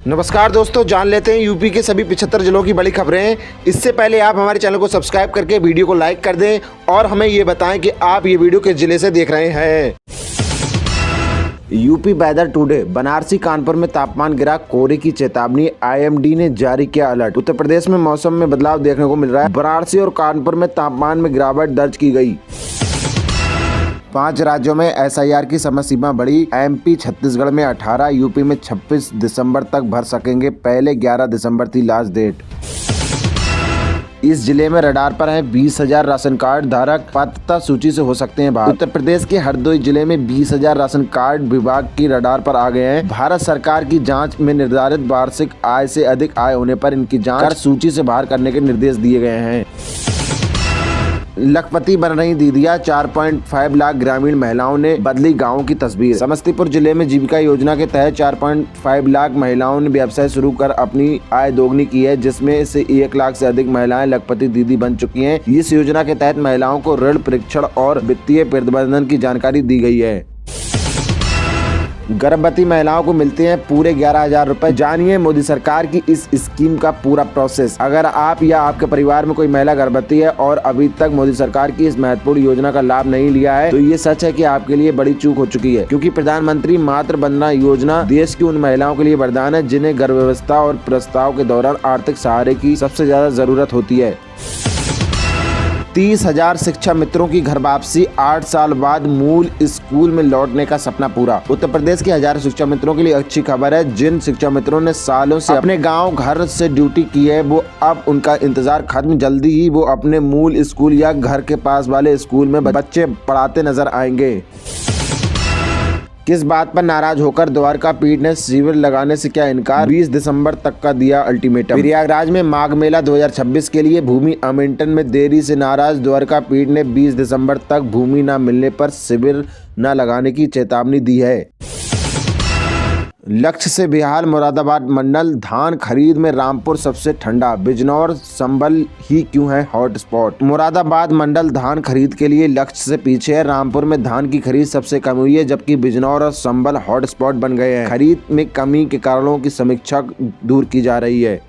नमस्कार दोस्तों, जान लेते हैं यूपी के सभी 75 जिलों की बड़ी खबरें। इससे पहले आप हमारे चैनल को सब्सक्राइब करके वीडियो को लाइक कर दें और हमें ये बताएं कि आप ये वीडियो किस जिले से देख रहे हैं। UP weather today. बनारसी कानपुर में तापमान गिरा, कोहरे की चेतावनी, आईएमडी ने जारी किया अलर्ट। उत्तर प्रदेश में मौसम में बदलाव देखने को मिल रहा है। बनारसी और कानपुर में तापमान में गिरावट दर्ज की गई। 5 राज्यों में एसआईआर की समय सीमा बढ़ी। एमपी छत्तीसगढ़ में 18, यूपी में 26 दिसंबर तक भर सकेंगे। पहले 11 दिसंबर थी लास्ट डेट। इस जिले में रडार पर है 20,000 राशन कार्ड धारक, पात्रता सूची से हो सकते हैं बाहर। उत्तर प्रदेश के हरदोई जिले में 20,000 राशन कार्ड विभाग की रडार पर आ गए हैं। भारत सरकार की जांच में निर्धारित वार्षिक आय से अधिक आय होने पर इनकी जांच कर सूची से बाहर करने के निर्देश दिए गए हैं। लखपति बन रही दीदिया, 4.5 लाख ग्रामीण महिलाओं ने बदली गाँव की तस्वीर। समस्तीपुर जिले में जीविका योजना के तहत 4.5 लाख महिलाओं ने व्यवसाय शुरू कर अपनी आय दोगुनी की है, जिसमें से 1 लाख से अधिक महिलाएं लखपति दीदी बन चुकी हैं। इस योजना के तहत महिलाओं को ऋण परीक्षण और वित्तीय प्रबंधन की जानकारी दी गई है। गर्भवती महिलाओं को मिलते हैं पूरे 11,000 रुपए। जानिए मोदी सरकार की इस स्कीम का पूरा प्रोसेस। अगर आप या आपके परिवार में कोई महिला गर्भवती है और अभी तक मोदी सरकार की इस महत्वपूर्ण योजना का लाभ नहीं लिया है, तो ये सच है कि आपके लिए बड़ी चूक हो चुकी है, क्योंकि प्रधानमंत्री मातृ वंदना योजना देश की उन महिलाओं के लिए वरदान है जिन्हें गर्भावस्था और प्रसव के दौरान आर्थिक सहारे की सबसे ज्यादा जरूरत होती है। 30,000 शिक्षा मित्रों की घर वापसी, 8 साल बाद मूल स्कूल में लौटने का सपना पूरा। उत्तर प्रदेश के हजारों शिक्षा मित्रों के लिए अच्छी खबर है। जिन शिक्षा मित्रों ने सालों से अपने गांव घर से ड्यूटी की है, वो अब उनका इंतजार खत्म। जल्दी ही वो अपने मूल स्कूल या घर के पास वाले स्कूल में बच्चे पढ़ाते नजर आएंगे। किस बात पर नाराज होकर द्वारका पीठ ने शिविर लगाने से किया इनकार, 20 दिसंबर तक का दिया अल्टीमेटम। प्रयागराज में माघ मेला 2026 के लिए भूमि आवंटन में देरी से नाराज द्वारका पीठ ने 20 दिसंबर तक भूमि न मिलने पर शिविर न लगाने की चेतावनी दी है। लक्ष्य से बेहाल मुरादाबाद मंडल, धान खरीद में रामपुर सबसे ठंडा, बिजनौर संभल ही क्यों है हॉटस्पॉट। मुरादाबाद मंडल धान खरीद के लिए लक्ष्य से पीछे है। रामपुर में धान की खरीद सबसे कम हुई है, जबकि बिजनौर और संभल हॉटस्पॉट बन गए हैं। खरीद में कमी के कारणों की समीक्षा दूर की जा रही है।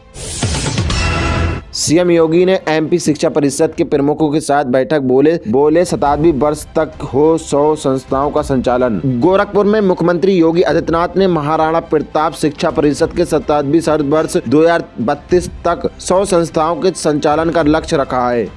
सीएम योगी ने एमपी शिक्षा परिषद के प्रमुखों के साथ बैठक, बोले 27वीं वर्ष तक हो 100 संस्थाओं का संचालन। गोरखपुर में मुख्यमंत्री योगी आदित्यनाथ ने महाराणा प्रताप शिक्षा परिषद के 27वीं वर्ष 2032 तक 100 संस्थाओं के संचालन का लक्ष्य रखा है।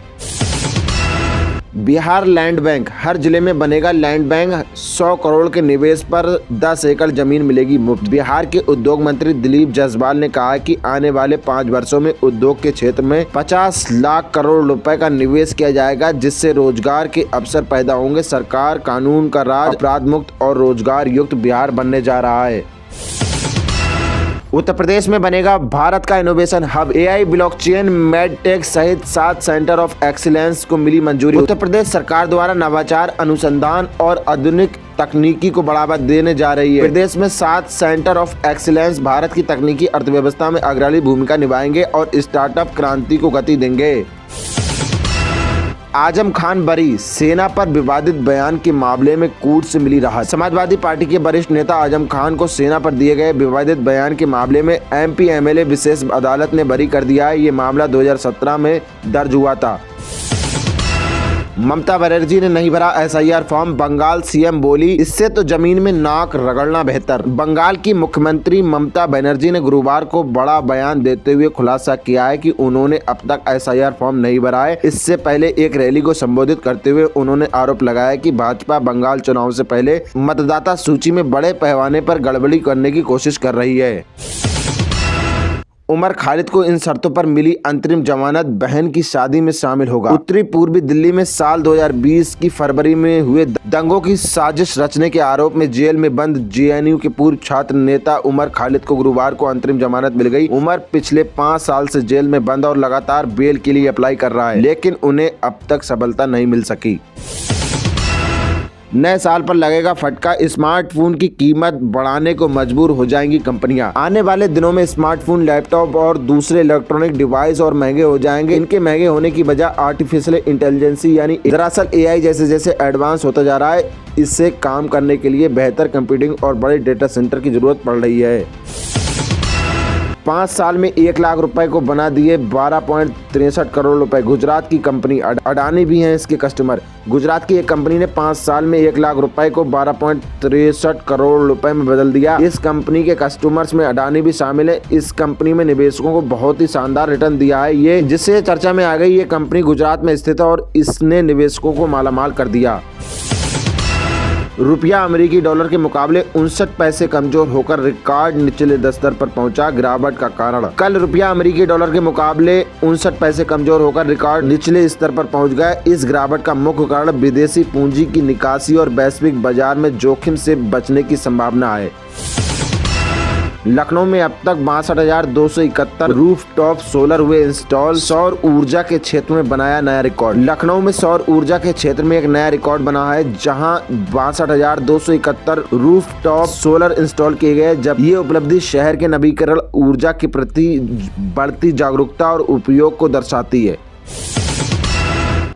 बिहार लैंड बैंक, हर जिले में बनेगा लैंड बैंक। 100 करोड़ के निवेश पर 10 एकड़ जमीन मिलेगी मुफ्त। बिहार के उद्योग मंत्री दिलीप जायसवाल ने कहा है कि आने वाले 5 वर्षों में उद्योग के क्षेत्र में 50 लाख करोड़ रुपए का निवेश किया जाएगा, जिससे रोजगार के अवसर पैदा होंगे। सरकार कानून का राज, अपराध मुक्त और रोजगार युक्त बिहार बनने जा रहा है। उत्तर प्रदेश में बनेगा भारत का innovation hub. AI, blockchain, medtech सहित 7 सेंटर ऑफ एक्सीलेंस को मिली मंजूरी। उत्तर प्रदेश सरकार द्वारा नवाचार, अनुसंधान और आधुनिक तकनीकी को बढ़ावा देने जा रही है। प्रदेश में 7 सेंटर ऑफ एक्सीलेंस भारत की तकनीकी अर्थव्यवस्था में अग्रणी भूमिका निभाएंगे और स्टार्टअप क्रांति को गति देंगे। आजम खान बरी, सेना पर विवादित बयान के मामले में कोर्ट से मिली राहत। समाजवादी पार्टी के वरिष्ठ नेता आजम खान को सेना पर दिए गए विवादित बयान के मामले में एमपी एमएलए विशेष अदालत ने बरी कर दिया है। ये मामला 2017 में दर्ज हुआ था। ममता बनर्जी ने नहीं भरा एसआईआर फॉर्म, बंगाल सीएम बोली इससे तो जमीन में नाक रगड़ना बेहतर। बंगाल की मुख्यमंत्री ममता बनर्जी ने गुरुवार को बड़ा बयान देते हुए खुलासा किया है कि उन्होंने अब तक एसआईआर फॉर्म नहीं भरा है। इससे पहले एक रैली को संबोधित करते हुए उन्होंने आरोप लगाया कि भाजपा बंगाल चुनाव से पहले मतदाता सूची में बड़े पैमाने पर गड़बड़ी करने की कोशिश कर रही है। उमर खालिद को इन शर्तों पर मिली अंतरिम जमानत, बहन की शादी में शामिल होगा। उत्तरी पूर्वी दिल्ली में साल 2020 की फरवरी में हुए दंगों की साजिश रचने के आरोप में जेल में बंद जेएनयू के पूर्व छात्र नेता उमर खालिद को गुरुवार को अंतरिम जमानत मिल गई। उमर पिछले 5 साल से जेल में बंद और लगातार बेल के लिए अप्लाई कर रहा है, लेकिन उन्हें अब तक सफलता नहीं मिल सकी। नए साल पर लगेगा फटका, स्मार्टफोन की कीमत बढ़ाने को मजबूर हो जाएंगी कंपनियां। आने वाले दिनों में स्मार्टफोन, लैपटॉप और दूसरे इलेक्ट्रॉनिक डिवाइस और महंगे हो जाएंगे। इनके महंगे होने की वजह आर्टिफिशियल इंटेलिजेंस यानी दरअसल एआई जैसे जैसे एडवांस होता जा रहा है, इससे काम करने के लिए बेहतर कंप्यूटिंग और बड़े डेटा सेंटर की जरूरत पड़ रही है। 5 साल में 1 लाख रुपए को बना दिए 12.63 करोड़ रुपए। गुजरात की कंपनी अडानी भी हैं इसके कस्टमर। गुजरात की एक कंपनी ने 5 साल में 1 लाख रुपए को 12.63 करोड़ रुपए में बदल दिया। इस कंपनी के कस्टमर्स में अडानी भी शामिल है। इस कंपनी में निवेशकों को बहुत ही शानदार रिटर्न दिया है ये, जिससे चर्चा में आ गई। ये कंपनी गुजरात में स्थित है और इसने निवेशकों को मालामाल कर दिया। रुपया अमेरिकी डॉलर के मुकाबले 59 पैसे कमजोर होकर रिकॉर्ड निचले स्तर पर पहुंचा। गिरावट का कारण, कल रुपया अमेरिकी डॉलर के मुकाबले 59 पैसे कमजोर होकर रिकॉर्ड निचले स्तर पर पहुंच गया। इस गिरावट का मुख्य कारण विदेशी पूंजी की निकासी और वैश्विक बाजार में जोखिम से बचने की संभावना है। लखनऊ में अब तक 62,271 रूफटॉप सोलर हुए इंस्टॉल। सौर ऊर्जा के क्षेत्र में बनाया नया रिकॉर्ड। लखनऊ में सौर ऊर्जा के क्षेत्र में एक नया रिकॉर्ड बना है, जहां 62,271 रूफटॉप सोलर इंस्टॉल किए गए। जब ये उपलब्धि शहर के नवीकरण ऊर्जा के प्रति बढ़ती जागरूकता और उपयोग को दर्शाती है।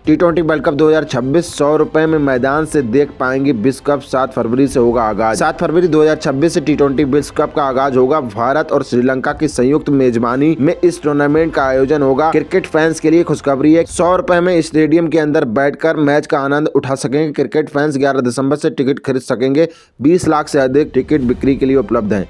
T20 वर्ल्ड कप 2026 100 रुपए में मैदान से देख पाएंगे विश्व कप। 7 फरवरी से होगा आगाज। 7 फरवरी 2026 से T20 विश्व कप का आगाज होगा। भारत और श्रीलंका की संयुक्त मेजबानी में इस टूर्नामेंट का आयोजन होगा। क्रिकेट फैंस के लिए खुशखबरी है, 100 रुपए में स्टेडियम के अंदर बैठकर मैच का आनंद उठा सकेंगे। क्रिकेट फैंस 11 दिसंबर से टिकट खरीद सकेंगे। 20 लाख से अधिक टिकट बिक्री के लिए उपलब्ध हैं।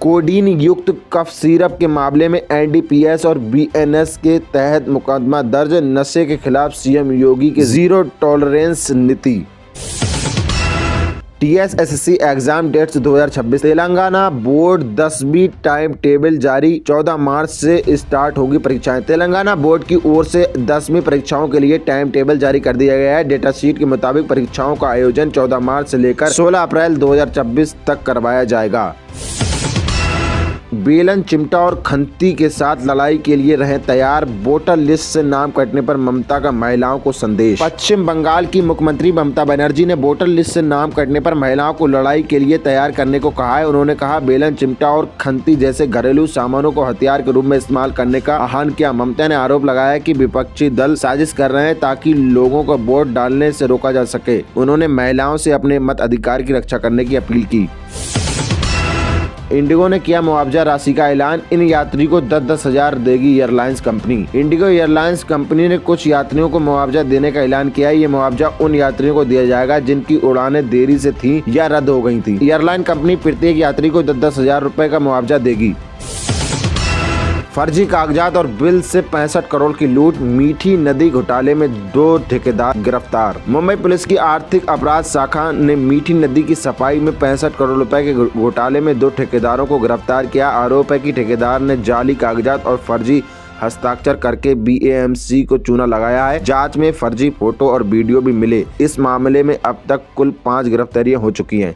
कोडीन युक्त कफ सिरप के मामले में एनडीपीएस और बीएनएस के तहत मुकदमा दर्ज। नशे के खिलाफ सीएम योगी की जीरो टॉलरेंस नीति। टीएसएससी एग्जाम डेट्स 2026। तेलंगाना बोर्ड 10वीं टाइम टेबल जारी। 14 मार्च से स्टार्ट होगी परीक्षाएं। तेलंगाना बोर्ड की ओर से 10वीं परीक्षाओं के लिए टाइम टेबल जारी कर दिया गया है। डेटा शीट के मुताबिक परीक्षाओं का आयोजन 14 मार्च से लेकर 16 अप्रैल 2026 तक करवाया जाएगा। बेलन, चिमटा और खंती के साथ लड़ाई के लिए रहें तैयार। वोटर लिस्ट से नाम कटने पर ममता का महिलाओं को संदेश। पश्चिम बंगाल की मुख्यमंत्री ममता बनर्जी ने वोटर लिस्ट से नाम कटने पर महिलाओं को लड़ाई के लिए तैयार करने को कहा है। उन्होंने कहा, बेलन, चिमटा और खंती जैसे घरेलू सामानों को हथियार के रूप में इस्तेमाल करने का आह्वान किया। ममता ने आरोप लगाया कि विपक्षी दल साजिश कर रहे हैं ताकि लोगों को वोट डालने से रोका जा सके। उन्होंने महिलाओं से अपने मत अधिकार की रक्षा करने की अपील की। इंडिगो ने किया मुआवजा राशि का ऐलान। इन यात्री को 10-10 हजार देगी airlines company. Indigo airlines company ने कुछ यात्रियों को मुआवजा देने का ऐलान किया है। ये मुआवजा उन यात्रियों को दिया जाएगा जिनकी उड़ानें देरी से थीं या रद्द हो गई थीं। एयरलाइन कंपनी प्रत्येक यात्री को 10-10 हजार रुपए का मुआवजा देगी। फर्जी कागजात और बिल से 65 करोड़ की लूट। मीठी नदी घोटाले में 2 ठेकेदार गिरफ्तार। मुंबई पुलिस की आर्थिक अपराध शाखा ने मीठी नदी की सफाई में 65 करोड़ रुपए के घोटाले में 2 ठेकेदारों को गिरफ्तार किया। आरोप है कि ठेकेदार ने जाली कागजात और फर्जी हस्ताक्षर करके बीएएमसी को चूना लगाया है। जांच में फर्जी फोटो और वीडियो भी मिले। इस मामले में अब तक कुल 5 गिरफ्तारियां हो चुकी हैं।